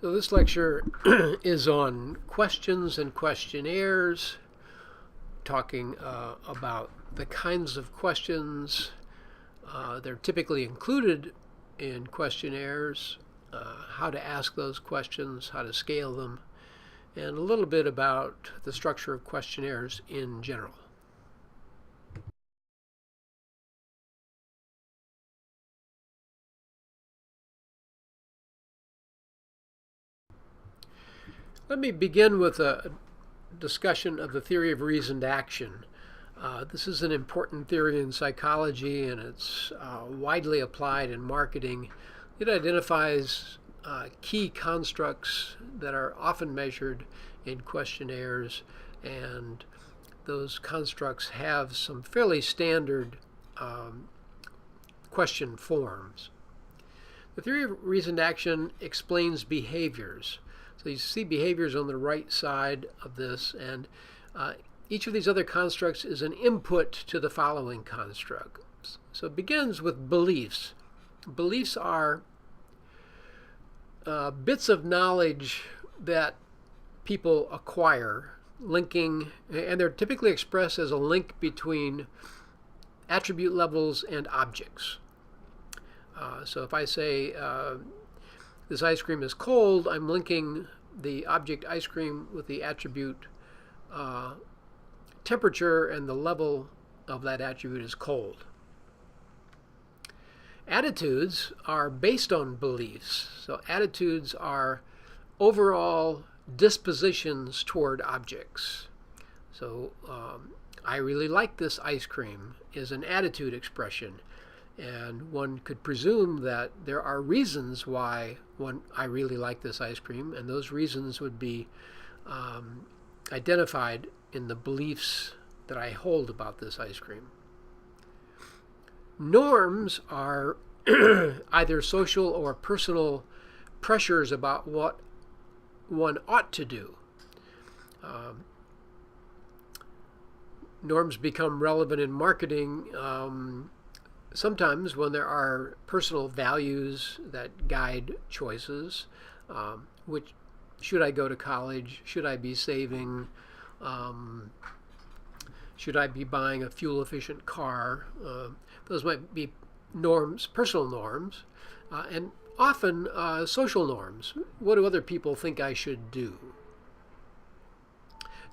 So this lecture is on questions and questionnaires, talking about the kinds of questions that are typically included in questionnaires, how to ask those questions, how to scale them, and a little bit about the structure of questionnaires in general. Let me begin with a discussion of the theory of reasoned action. This is an important theory in psychology, and it's widely applied in marketing. It identifies key constructs that are often measured in questionnaires, and those constructs have some fairly standard question forms. The theory of reasoned action explains behaviors. So you see behaviors on the right side of this, and each of these other constructs is an input to the following constructs. So it begins with beliefs. Beliefs are bits of knowledge that people acquire, linking, and they're typically expressed as a link between attribute levels and objects. So if I say this ice cream is cold, I'm linking the object ice cream with the attribute temperature, and the level of that attribute is cold. Attitudes are based on beliefs. So attitudes are overall dispositions toward objects. So I really like this ice cream is an attitude expression. And one could presume that there are reasons why I really like this ice cream, and those reasons would be identified in the beliefs that I hold about this ice cream. Norms are either social or personal pressures about what one ought to do. Norms become relevant in marketing sometimes when there are personal values that guide choices, which should I go to college? Should I be saving? Should I be buying a fuel-efficient car? Those might be norms, personal norms, and often social norms. What do other people think I should do?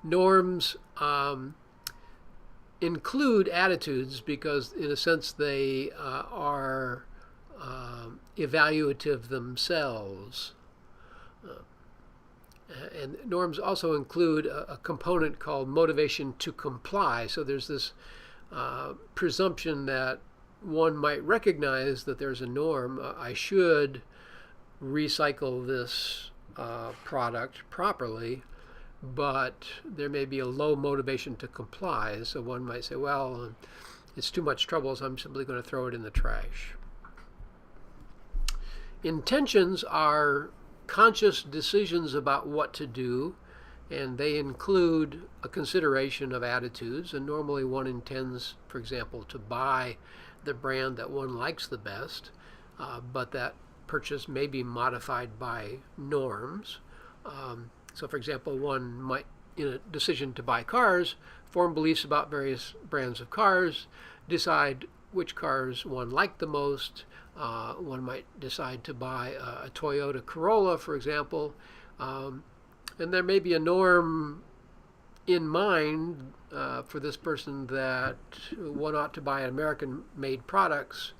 Norms include attitudes because, in a sense, they are evaluative themselves. And norms also include a component called motivation to comply. So there's this presumption that one might recognize that there's a norm. I should recycle this product properly, but there may be a low motivation to comply. So one might say, well, it's too much trouble, so I'm simply going to throw it in the trash. Intentions are conscious decisions about what to do, and they include a consideration of attitudes. And normally one intends, for example, to buy the brand that one likes the best, but that purchase may be modified by norms. So, for example, one might, in a decision to buy cars, form beliefs about various brands of cars, decide which cars one liked the most. One might decide to buy a Toyota Corolla, for example, and there may be a norm in mind for this person that one ought to buy American-made products,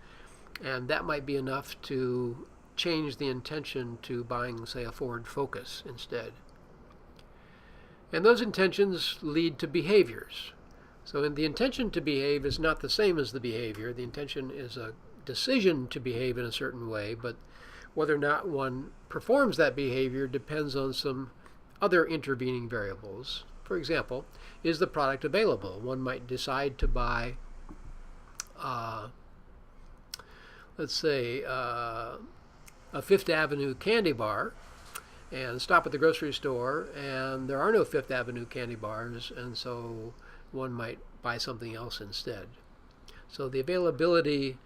and that might be enough to change the intention to buying, say, a Ford Focus instead. And those intentions lead to behaviors. So the intention to behave is not the same as the behavior. The intention is a decision to behave in a certain way, but whether or not one performs that behavior depends on some other intervening variables. For example, is the product available? One might decide to buy, let's say, a Fifth Avenue candy bar, and stop at the grocery store, and there are no Fifth Avenue candy bars, and so one might buy something else instead. So the availability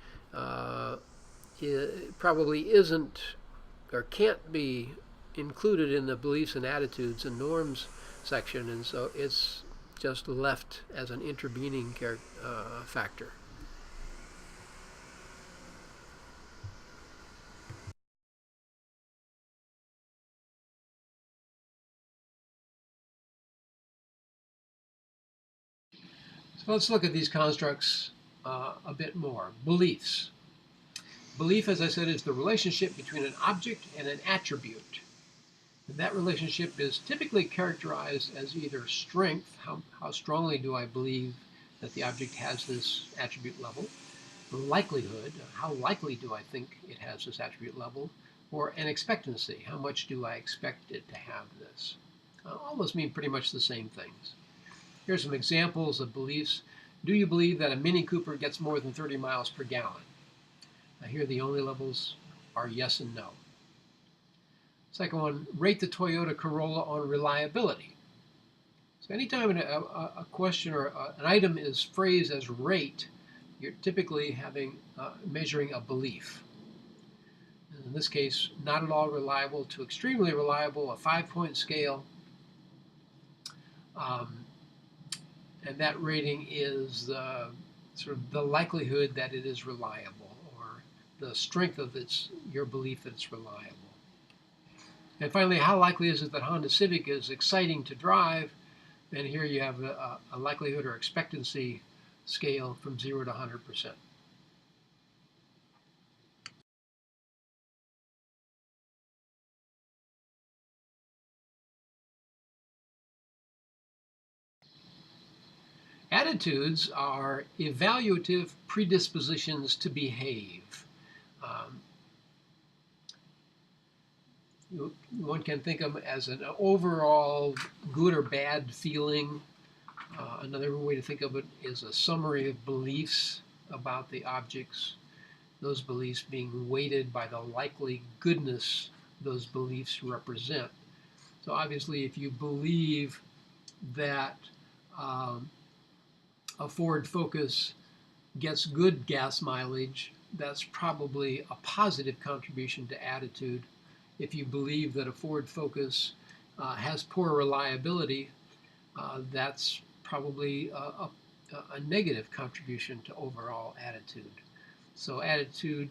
probably isn't or can't be included in the beliefs and attitudes and norms section, and so it's just left as an intervening factor. So let's look at these constructs a bit more. Beliefs. Belief, as I said, is the relationship between an object and an attribute. And that relationship is typically characterized as either strength, how strongly do I believe that the object has this attribute level, likelihood, how likely do I think it has this attribute level, or an expectancy, how much do I expect it to have this. All those mean pretty much the same things. Here's some examples of beliefs. Do you believe that a Mini Cooper gets more than 30 miles per gallon? Now here the only levels are yes and no. Second one, rate the Toyota Corolla on reliability. So anytime a question or an item is phrased as rate, you're typically measuring a belief. In this case, not at all reliable to extremely reliable, a 5-point scale. And that rating is sort of the likelihood that it is reliable, or the strength of your belief that it's reliable. And finally, how likely is it that Honda Civic is exciting to drive? And here you have a likelihood or expectancy scale from 0 to 100%. Attitudes are evaluative predispositions to behave. One can think of them as an overall good or bad feeling. Another way to think of it is a summary of beliefs about the objects, those beliefs being weighted by the likely goodness those beliefs represent. So obviously, if you believe that a Ford Focus gets good gas mileage, that's probably a positive contribution to attitude. If you believe that a Ford Focus has poor reliability, that's probably a negative contribution to overall attitude. So attitude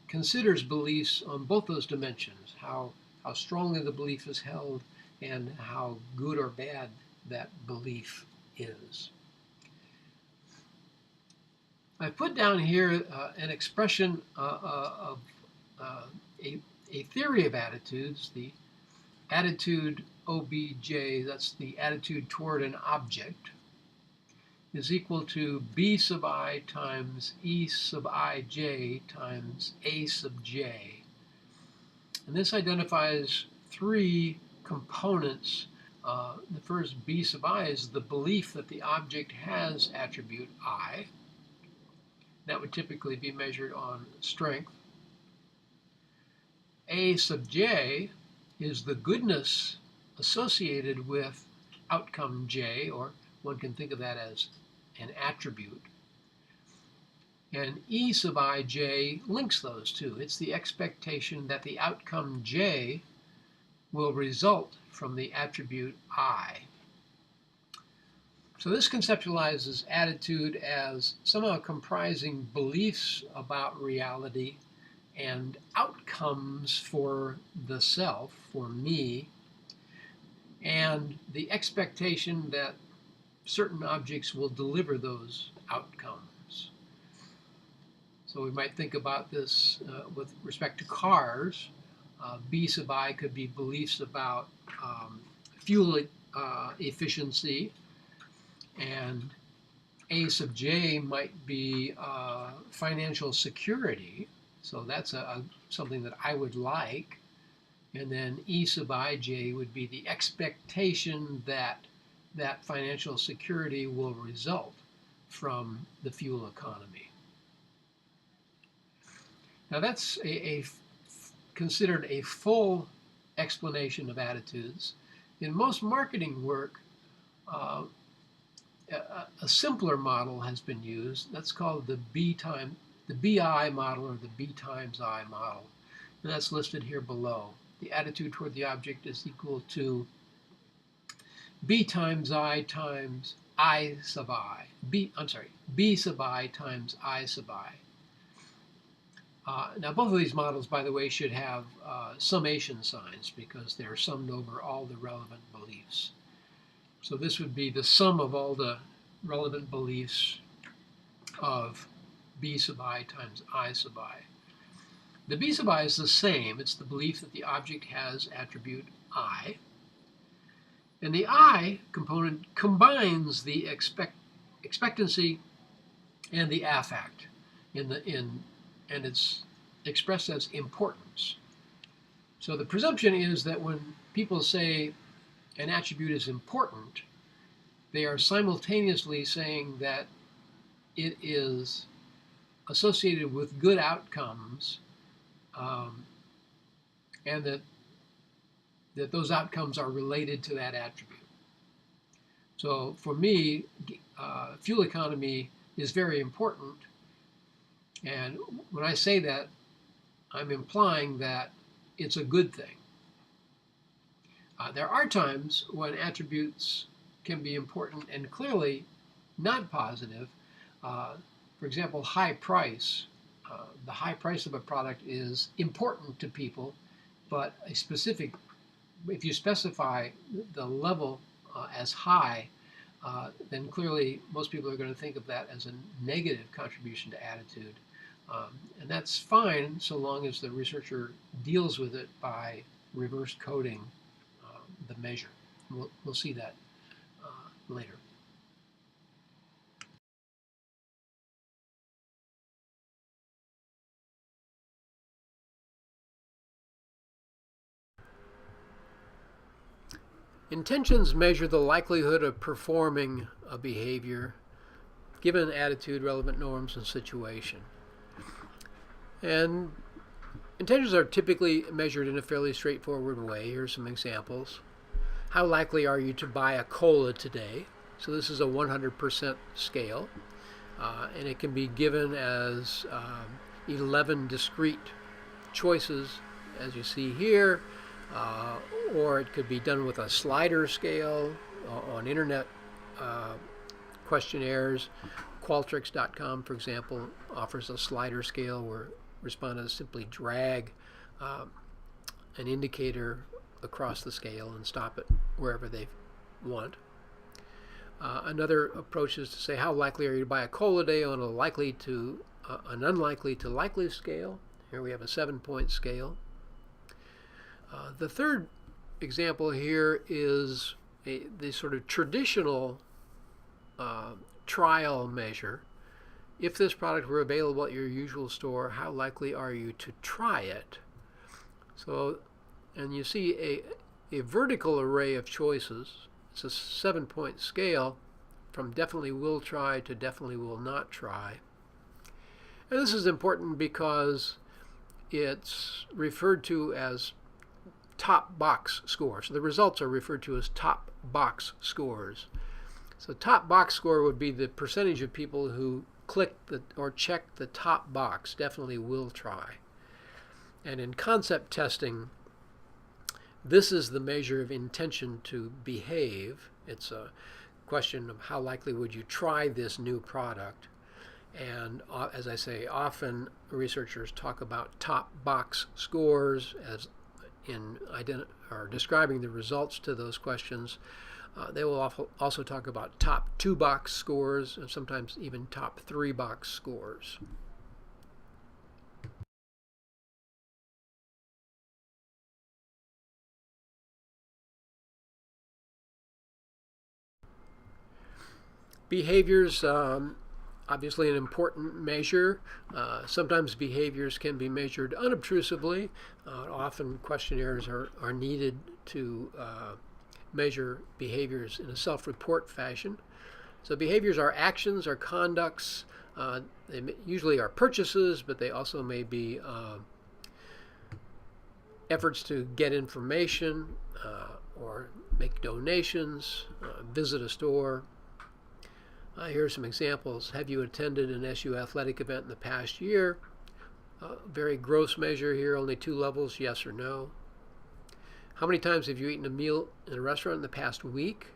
considers beliefs on both those dimensions, how strongly the belief is held and how good or bad that belief is. I put down here an expression of a theory of attitudes, the attitude OBJ, that's the attitude toward an object, is equal to B sub I times E sub ij times A sub j. And this identifies three components. The first, B sub I, is the belief that the object has attribute I. That would typically be measured on strength. A sub j is the goodness associated with outcome j, or one can think of that as an attribute. And E sub ij links those two. It's the expectation that the outcome j will result from the attribute I. So this conceptualizes attitude as somehow comprising beliefs about reality and outcomes for the self, for me, and the expectation that certain objects will deliver those outcomes. So we might think about this with respect to cars. B sub I could be beliefs about fuel efficiency, and A sub j might be financial security. So that's something that I would like. And then E sub ij would be the expectation that that financial security will result from the fuel economy. Now that's considered a full explanation of attitudes. In most marketing work, a simpler model has been used. That's called the BI model, or the B times I model. And that's listed here below. the attitude toward the object is equal to B times I sub I. B sub I times I sub I. Now, both of these models, by the way, should have summation signs because they're summed over all the relevant beliefs. So this would be the sum of all the relevant beliefs of B sub I times I sub I. The B sub I is the same. It's the belief that the object has attribute I. And the I component combines the expectancy and the affect and it's expressed as importance. So the presumption is that when people say an attribute is important, they are simultaneously saying that it is associated with good outcomes, and that those outcomes are related to that attribute. So for me, fuel economy is very important. And when I say that, I'm implying that it's a good thing. There are times when attributes can be important and clearly not positive. For example, high price. The high price of a product is important to people, but if you specify the level as high, then clearly most people are going to think of that as a negative contribution to attitude. And that's fine so long as the researcher deals with it by reverse coding the measure. We'll see that later. Intentions measure the likelihood of performing a behavior given attitude, relevant norms, and situation. And intentions are typically measured in a fairly straightforward way. Here's some examples. How likely are you to buy a cola today? So this is a 100% scale, and it can be given as 11 discrete choices, as you see here, or it could be done with a slider scale on internet questionnaires. Qualtrics.com, for example, offers a slider scale where respondents simply drag an indicator across the scale and stop it wherever they want. Another approach is to say, how likely are you to buy a cola today on an unlikely to likely scale. Here we have a 7-point scale. The third example here is the sort of traditional trial measure. If this product were available at your usual store, how likely are you to try it? So, and you see a vertical array of choices. It's a 7-point scale from definitely will try to definitely will not try. And this is important because it's referred to as top box score. So the results are referred to as top box scores. So top box score would be the percentage of people who click or check the top box, definitely will try. And in concept testing, this is the measure of intention to behave. It's a question of how likely would you try this new product. And as I say, often researchers talk about top box scores as in describing the results to those questions. They will also talk about top 2-box scores and sometimes even top 3-box scores. Behaviors, obviously an important measure. Sometimes behaviors can be measured unobtrusively. Often questionnaires are needed to measure behaviors in a self-report fashion. So behaviors are actions or conducts. They usually are purchases, but they also may be efforts to get information or make donations, visit a store. Here are some examples. Have you attended an SU athletic event in the past year? Very gross measure here, only 2 levels, yes or no. How many times have you eaten a meal in a restaurant in the past week?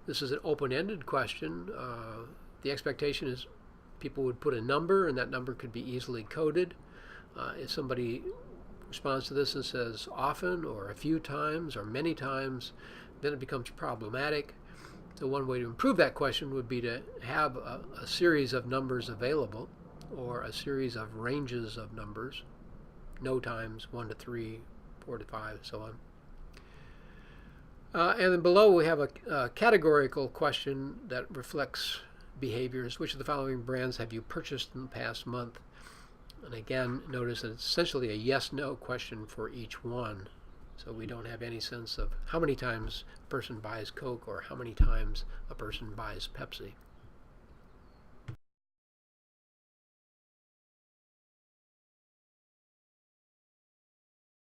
This is an open-ended question. The expectation is people would put a number, and that number could be easily coded. If somebody responds to this and says often or a few times or many times, then it becomes problematic. So one way to improve that question would be to have a series of numbers available, or a series of ranges of numbers, no times, 1 to 3, 4 to 5, so on. And then below we have a categorical question that reflects behaviors. Which of the following brands have you purchased in the past month? And again, notice that it's essentially a yes-no question for each one. So we don't have any sense of how many times a person buys Coke or how many times a person buys Pepsi.